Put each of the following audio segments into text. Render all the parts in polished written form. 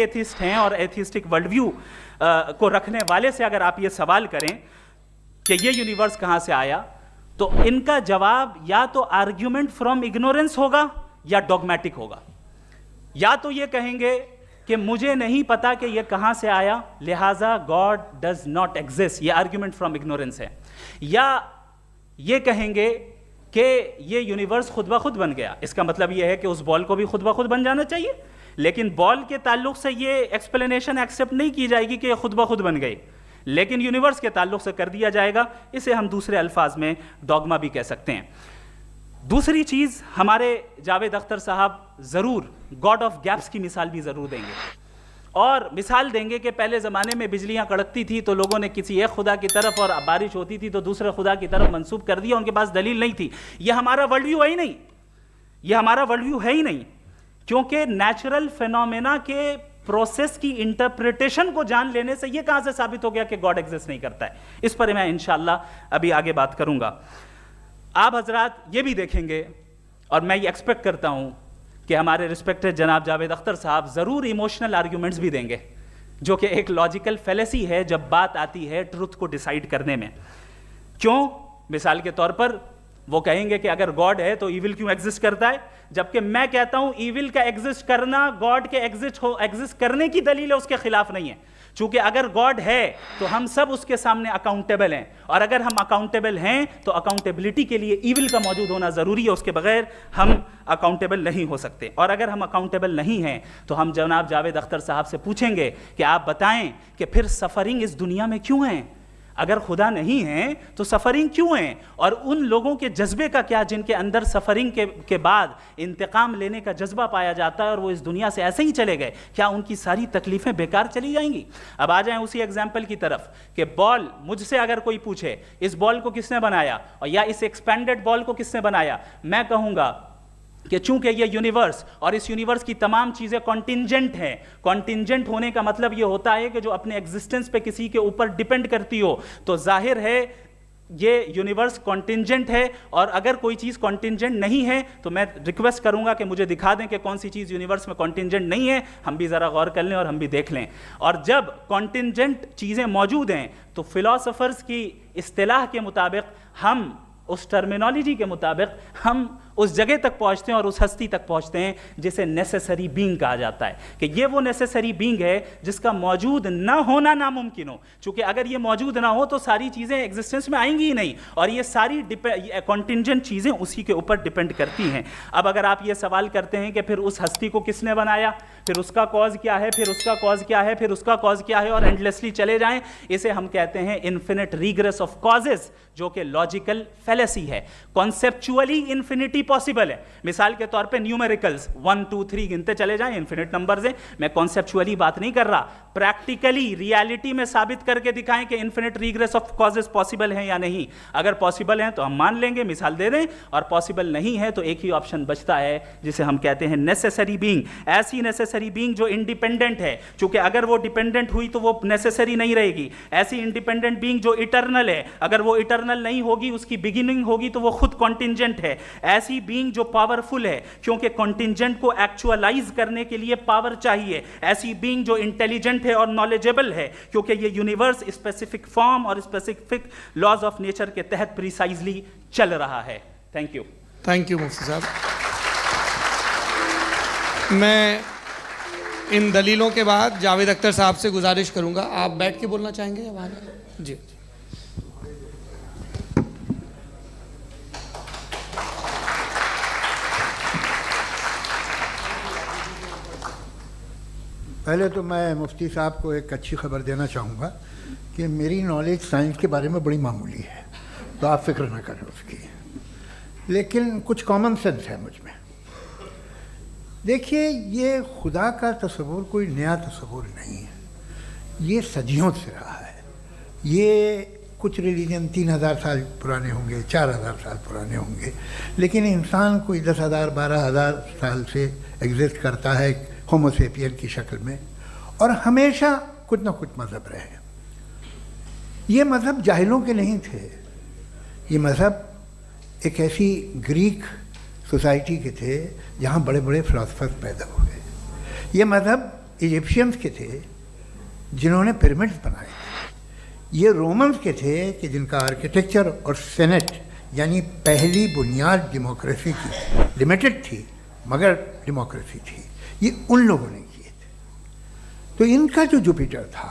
Atheist हैं और atheistic world view को रखने वाले से अगर आप ये सवाल करें कि ये यूनिवर्स कहां से आया, तो इनका जवाब या तो आर्ग्यूमेंट फ्रॉम इग्नोरेंस होगा या डॉगमेटिक होगा। या तो ये कहेंगे कि मुझे नहीं पता कि ये कहां से आया, लिहाजा गॉड डज नॉट एग्जिस्ट, ये आर्ग्यूमेंट फ्रॉम इग्नोरेंस है। या ये कहेंगे कि ये यूनिवर्स खुद ब खुद बन गया, इसका मतलब ये है कि उस बॉल को भी खुद ब खुद बन जाना चाहिए, लेकिन बॉल के ताल्लुक से ये एक्सप्लेनेशन एक्सेप्ट नहीं की जाएगी कि ये खुद ब खुद बन गई, लेकिन यूनिवर्स के ताल्लुक से कर दिया जाएगा। इसे हम दूसरे अल्फाज में डॉगमा भी कह सकते हैं। दूसरी चीज, हमारे जावेद अख्तर साहब जरूर गॉड ऑफ गैप्स की मिसाल भी जरूर देंगे, और मिसाल देंगे कि पहले ज़माने में बिजलियां कड़कती थी तो लोगों ने किसी एक खुदा की तरफ, और बारिश होती थी तो दूसरे खुदा की तरफ मंसूब कर दिया, उनके पास दलील नहीं थी। यह हमारा वर्ल्ड व्यू है ही नहीं, यह हमारा वर्ल्ड व्यू है ही नहीं, क्योंकि नेचुरल फिनोमेना के प्रोसेस की इंटरप्रिटेशन को जान लेने से यह कहां से साबित हो गया कि गॉड एग्जिस्ट नहीं करता है। इस पर मैं इंशाअल्लाह अभी आगे बात करूंगा। आप हजरात ये भी देखेंगे, और मैं ये एक्सपेक्ट करता हूं कि हमारे रिस्पेक्टेड जनाब जावेद अख्तर साहब ज़रूर इमोशनल आर्ग्यूमेंट्स भी देंगे, जो कि एक लॉजिकल फेलेसी है जब बात आती है ट्रुथ को डिसाइड करने में। क्यों? मिसाल के तौर पर वो कहेंगे कि अगर गॉड है तो ईविल क्यों एग्जिस्ट करता है, जबकि मैं कहता हूं ईविल का एग्जिस्ट करना गॉड के एग्जिस्ट करने की दलील है, उसके खिलाफ नहीं है। चूंकि अगर गॉड है तो हम सब उसके सामने अकाउंटेबल हैं, और अगर हम अकाउंटेबल हैं तो अकाउंटेबिलिटी के लिए ईविल का मौजूद होना जरूरी है, उसके बगैर हम अकाउंटेबल नहीं हो सकते। और अगर हम अकाउंटेबल नहीं हैं तो हम जनाब जावेद अख्तर साहब से पूछेंगे कि आप बताएं कि फिर सफरिंग इस दुनिया में क्यों है? अगर खुदा नहीं है तो सफरिंग क्यों है? और उन लोगों के जज्बे का क्या जिनके अंदर सफरिंग के बाद इंतकाम लेने का जज्बा पाया जाता है और वो इस दुनिया से ऐसे ही चले गए, क्या उनकी सारी तकलीफें बेकार चली जाएंगी? अब आ जाएं उसी एग्जाम्पल की तरफ कि बॉल, मुझसे अगर कोई पूछे इस बॉल को किसने बनाया और या इस एक्सपेंडेड बॉल को किसने बनाया, मैं कहूंगा कि चूंकि ये यूनिवर्स और इस यूनिवर्स की तमाम चीज़ें कॉन्टिंजेंट हैं। कॉन्टिंजेंट होने का मतलब ये होता है कि जो अपने एग्जिस्टेंस पे किसी के ऊपर डिपेंड करती हो, तो जाहिर है ये यूनिवर्स कॉन्टिंजेंट है। और अगर कोई चीज़ कॉन्टिंजेंट नहीं है तो मैं रिक्वेस्ट करूंगा कि मुझे दिखा दें कि कौन सी चीज़ यूनिवर्स में कॉन्टिंजेंट नहीं है, हम भी ज़रा गौर कर लें और हम भी देख लें। और जब कॉन्टिंजेंट चीज़ें मौजूद हैं तो फिलोसोफर्स की इस्तिलाह के मुताबिक, हम उस टर्मिनोलॉजी के मुताबिक हम उस जगह तक पहुंचते हैं और उस हस्ती तक पहुंचते हैं जिसे नेसेसरी बीइंग कहा जाता है, कि ये वो नेसेसरी बीइंग है जिसका मौजूद ना होना नामुमकिन हो। चूंकि अगर ये मौजूद ना हो तो सारी चीज़ें एग्जिस्टेंस में आएंगी ही नहीं, और ये सारी कॉन्टिंजेंट चीज़ें उसी के ऊपर डिपेंड करती हैं। अब अगर आप ये सवाल करते हैं कि फिर उस हस्ती को किसने बनाया, फिर उसका कॉज क्या है, फिर उसका कॉज क्या है, फिर उसका कॉज क्या है, और एंडलेसली चले जाएं, इसे हम कहते हैं इन्फिनिट रीग्रेस ऑफ कॉजेज, जो कि लॉजिकल फेलेसी है। कॉन्सेप्चुअली इन्फिनिटी पॉसिबल है। मिसाल के तौर पे न्यूमेरिकल्स 1 2 3 गिनते चले जाएं, इन्फिनिट नंबर्स हैं। मैं कॉन्सेप्चुअली बात नहीं कर रहा, प्रैक्टिकली रियलिटी में साबित करके दिखाएं कि infinite regress of causes possible हैं या नहीं। अगर पॉसिबल हैं तो हम मान लेंगे, मिसाल दे दें, और पॉसिबल नहीं है तो एक ही ऑप्शन बचता है जिसे हम कहते हैं नेसेसरी बीइंग। ऐसी नेसेसरी बीइंग जो इंडिपेंडेंट है, चूंकि अगर वो डिपेंडेंट हुई तो वो नेसेसरी नहीं रहेगी। ऐसी इंडिपेंडेंट बीइंग जो इटर्नल है, अगर वो इटर्नल नहीं होगी, उसकी बिगिनिंग होगी, तो वो खुद कॉन्टिंजेंट है। ऐसी बीइंग जो पावरफुल है, क्योंकि कॉन्टिंजेंट को एक्चुअलाइज करने के लिए पावर चाहिए। ऐसी बीइंग जो इंटेलिजेंट है और नॉलेजेबल है, क्योंकि ये यूनिवर्स स्पेसिफिक फॉर्म और स्पेसिफिक लॉज ऑफ नेचर के तहत प्रिसाइजली चल रहा है। Thank you. थैंक यू मुफ्ती साहब। मैं इन दलीलों के बाद जावेद अख्तर साहब से गुजारिश करूंगा, आप बैठ के बोलना चाहेंगे या वहाँ? जी। पहले तो मैं मुफ्ती साहब को एक अच्छी खबर देना चाहूँगा कि मेरी नॉलेज साइंस के बारे में बड़ी मामूली है, तो आप फिक्र ना करें उसकी, लेकिन कुछ कॉमन सेंस है मुझ में। देखिए, ये खुदा का तस्वुर कोई नया तस्वुर नहीं है, ये सदियों से रहा है। ये कुछ रिलीजन 3000 साल पुराने होंगे, 4000 साल पुराने होंगे, लेकिन इंसान कोई 10,000 12,000 साल से एग्जिस्ट करता है होमो सेपियन की शक्ल में, और हमेशा कुछ ना कुछ मज़हब रहे। ये मज़हब जाहिलों के नहीं थे, ये मज़हब एक ऐसी ग्रीक सोसाइटी के थे जहाँ बड़े बड़े फिलोसफर्स पैदा हुए। ये मज़हब इजिप्शियंस के थे जिन्होंने पिरामिड्स बनाए थे, ये रोमन्स के थे कि जिनका आर्किटेक्चर और सेनेट यानी पहली बुनियाद डेमोक्रेसी की लिमिटेड थी मगर डेमोक्रेसी थी, ये उन लोगों ने किए थे। तो इनका जो जुपिटर था,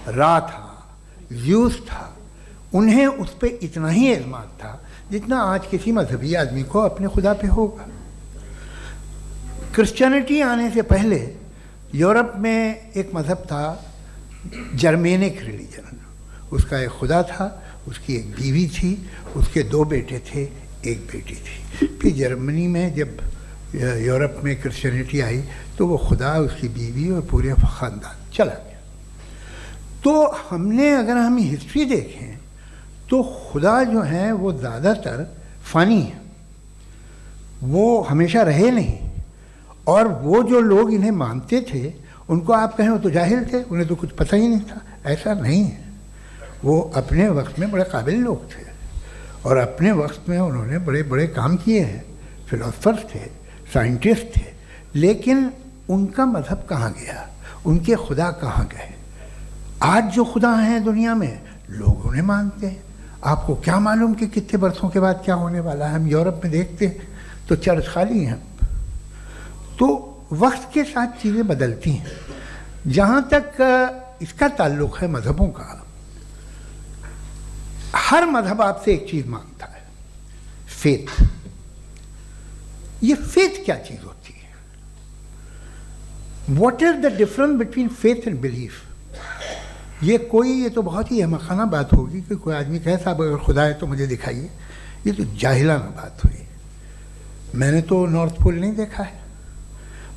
रा था, ज़्यूस था, उन्हें उस पर इतना ही एतमाद था जितना आज किसी मजहबी आदमी को अपने खुदा पे होगा। क्रिश्चियनिटी आने से पहले यूरोप में एक मज़हब था जर्मेनिक रिलीजन, उसका एक खुदा था, उसकी एक बीवी थी, उसके 2 बेटे थे, एक बेटी थी। फिर जर्मनी में जब यूरोप में क्रिश्चियनिटी आई तो वो खुदा, उसकी बीवी और पूरे ख़ानदान चला गया। तो हमने अगर हम हिस्ट्री देखें तो खुदा जो हैं वो ज़्यादातर फ़ानी है, वो हमेशा रहे नहीं। और वो जो लोग इन्हें मानते थे उनको आप कहें वो तो जाहिल थे, उन्हें तो कुछ पता ही नहीं था, ऐसा नहीं है। वो अपने वक्त में बड़े काबिल लोग थे और अपने वक्त में उन्होंने बड़े बड़े काम किए हैं, फिलोसफर्स थे, साइंटिस्ट थे, लेकिन उनका मज़हब कहाँ गया, उनके खुदा कहाँ गए? आज जो खुदा हैं दुनिया में लोग उन्हें मानते हैं। आपको क्या मालूम कि कितने बरसों के बाद क्या होने वाला है? हम यूरोप में देखते हैं तो चर्च खाली हैं। तो वक्त के साथ चीज़ें बदलती हैं। जहाँ तक इसका ताल्लुक़ है मज़हबों का, हर मज़हब आपसे एक चीज़ मांगता है, फेथ। ये फेथ क्या चीज़ होती है? What is the difference between faith and belief? ये तो बहुत ही अहमकाना बात होगी कि कोई आदमी कहे साहब अगर खुदा है तो मुझे दिखाइए। ये तो जाहिलाना बात हुई। मैंने तो नॉर्थ पोल नहीं देखा है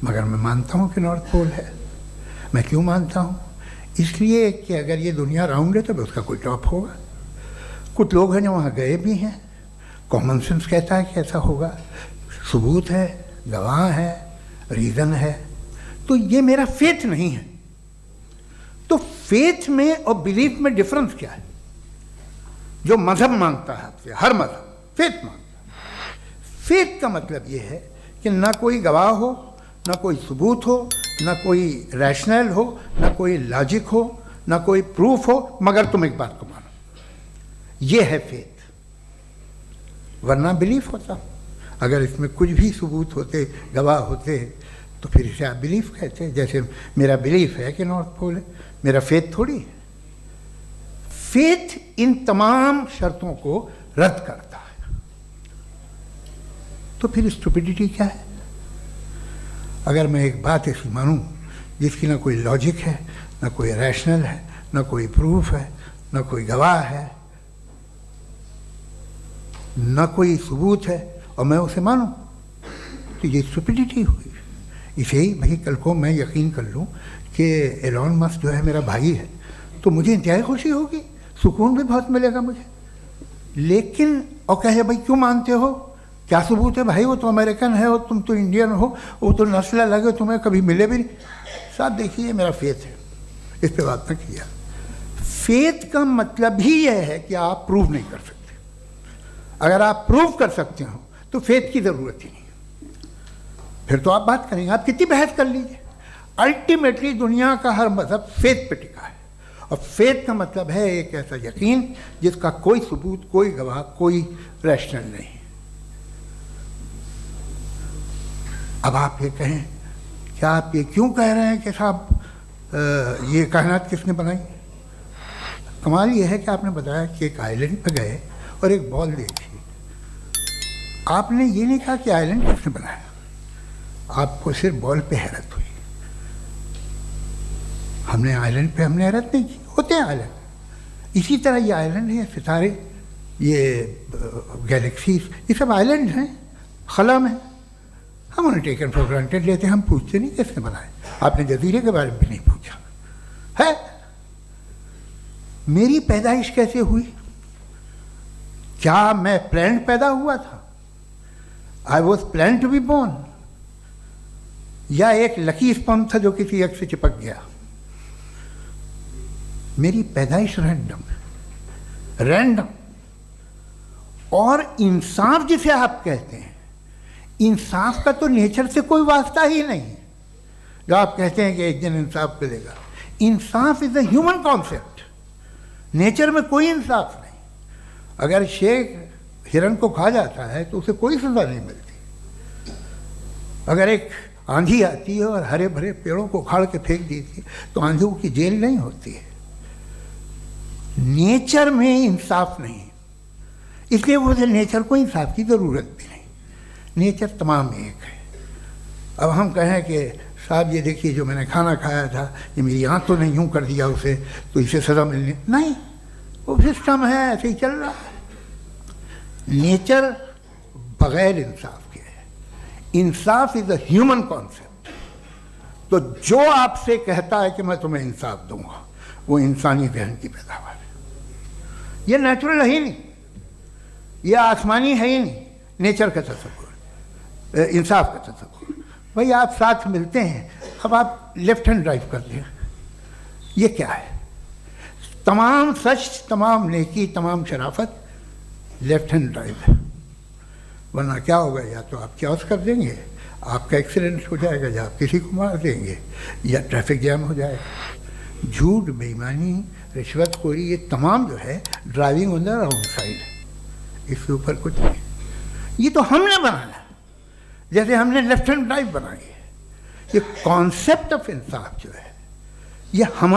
मगर मैं मानता हूँ कि नॉर्थ पोल है। मैं क्यों मानता हूँ? इसलिए कि अगर ये दुनिया राउंड है तो उसका कोई टॉप होगा। कुछ लोग हैं जो वहाँ गए भी हैं, कॉमन सेंस कहता है कि ऐसा होगा, सबूत है, गवाह है, रीज़न है। तो ये मेरा फेथ नहीं है। तो फेथ में और बिलीफ में डिफरेंस क्या है? जो मज़हब मांगता है आपसे, हर मज़हब फेथ मांगता है। फेथ का मतलब ये है कि ना कोई गवाह हो, ना कोई सबूत हो, ना कोई रैशनल हो, ना कोई लॉजिक हो, ना कोई प्रूफ हो, मगर तुम एक बात को मानो। ये है फेथ। वरना बिलीफ होता। अगर इसमें कुछ भी सबूत होते, गवाह होते, तो फिर इसे आप बिलीफ कहते हैं। जैसे मेरा बिलीफ है कि नॉर्थ पोल है, मेरा फेथ थोड़ी है। फेथ इन तमाम शर्तों को रद्द करता है। तो फिर स्टुपिडिटी क्या है? अगर मैं एक बात ऐसी मानूं जिसकी ना कोई लॉजिक है, ना कोई रैशनल है, ना कोई प्रूफ है, ना कोई गवाह है, ना कोई सबूत है, और मैं उसे मानूं, तो ये स्टुपिडिटी हुई। इसे ही भाई कल को मैं यकीन कर लूं कि एलॉन मस्क जो है मेरा भाई है, तो मुझे इंतहाई खुशी होगी, सुकून भी बहुत मिलेगा मुझे। लेकिन और कहे भाई क्यों मानते हो, क्या सबूत है? भाई वो तो अमेरिकन है और तुम तो इंडियन हो, वो तो नस्ल अलग है, तुम्हें कभी मिले भी नहीं। साहब देखिए मेरा फेथ है, इस पर बात न किया। फेथ का मतलब ही यह है कि आप प्रूव नहीं कर सकते। अगर आप प्रूव कर सकते हो तो फेथ की ज़रूरत ही नहीं, फिर तो आप बात करेंगे, आप कितनी बहस कर लीजिए। अल्टीमेटली दुनिया का हर मज़हब फेथ पे टिका है, और फेथ का मतलब है एक ऐसा यकीन जिसका कोई सबूत, कोई गवाह, कोई रैशनल नहीं। अब आप ये कहें, क्या आप ये क्यों कह रहे हैं कि साहब ये कायनात किसने बनाई? कमाल ये है कि आपने बताया कि एक आइलैंड पे गए और एक बॉल देखी। आपने ये नहीं कहा कि आइलैंड किसने बनाया, आपको सिर्फ बॉल पे हैरत हुई। हमने आइलैंड पे हमने हैरत नहीं की, होते हैं आइलैंड। इसी तरह ये आइलैंड है, सितारे, ये गैलेक्सीज, ये सब आइलैंड हैं खला में। हम उन्हें टेकन फॉर ग्रांटेड लेते हैं, हम पूछते नहीं किसने बनाए। आपने जजीरे के बारे में भी नहीं पूछा है। मेरी पैदाइश कैसे हुई? क्या मैं प्लान पैदा हुआ था? I was plan to be born, या एक लकी स्पॉन था जो किसी एक से चिपक गया? मेरी पैदाइश रैंडम। और इंसाफ जिसे आप कहते हैं, इंसाफ का तो नेचर से कोई वास्ता ही नहीं है। जो आप कहते हैं कि एक दिन इंसाफ मिलेगा, इंसाफ is a human concept, nature में कोई इंसाफ नहीं। अगर शेर हिरन को खा जाता है तो उसे कोई सजा नहीं मिलती। अगर एक आंधी आती है और हरे भरे पेड़ों को उखाड़ के फेंक देती है तो आंधियों की जेल नहीं होती है। नेचर में इंसाफ नहीं, इसलिए मुझे नेचर को इंसाफ की ज़रूरत भी नहीं। नेचर तमाम एक है। अब हम कहें कि साहब ये देखिए जो मैंने खाना खाया था ये मेरी आँख तो नहीं यूँ कर दिया उसे तो इसे सज़ा मिलनी नहीं, वो सिस्टम है, ऐसे ही चल रहा है। नेचर बगैर इंसाफ के है। इंसाफ इज अ ह्यूमन कॉन्सेप्ट। तो जो आपसे कहता है कि मैं तुम्हें इंसाफ दूंगा वो इंसानी जहन की पैदावार है। ये नेचुरल है ही नहीं, ये आसमानी है ही नहीं। नेचर का तसव्वुर, इंसाफ का तसव्वुर। भाई आप साथ मिलते हैं, अब आप लेफ्ट हैंड ड्राइव कर दें, ये क्या है? तमाम सच, तमाम नेकी, तमाम शराफत लेफ्ट हैंड ड्राइव है। वरना क्या होगा, या तो आप क्रॉस कर देंगे, आपका एक्सीडेंट हो जाएगा, या आप किसी को मार देंगे, या ट्रैफिक जैम हो जाएगा। झूठ, बेईमानी, रिश्वतखोरी, ये तमाम जो है driving on the wrong side है। इसके ऊपर कुछ नहीं। ये तो हमने बनाया, जैसे हमने लेफ्ट हैंड ड्राइव बनाई है। ये कॉन्सेप्ट ऑफ इंसाफ जो है ये हमारा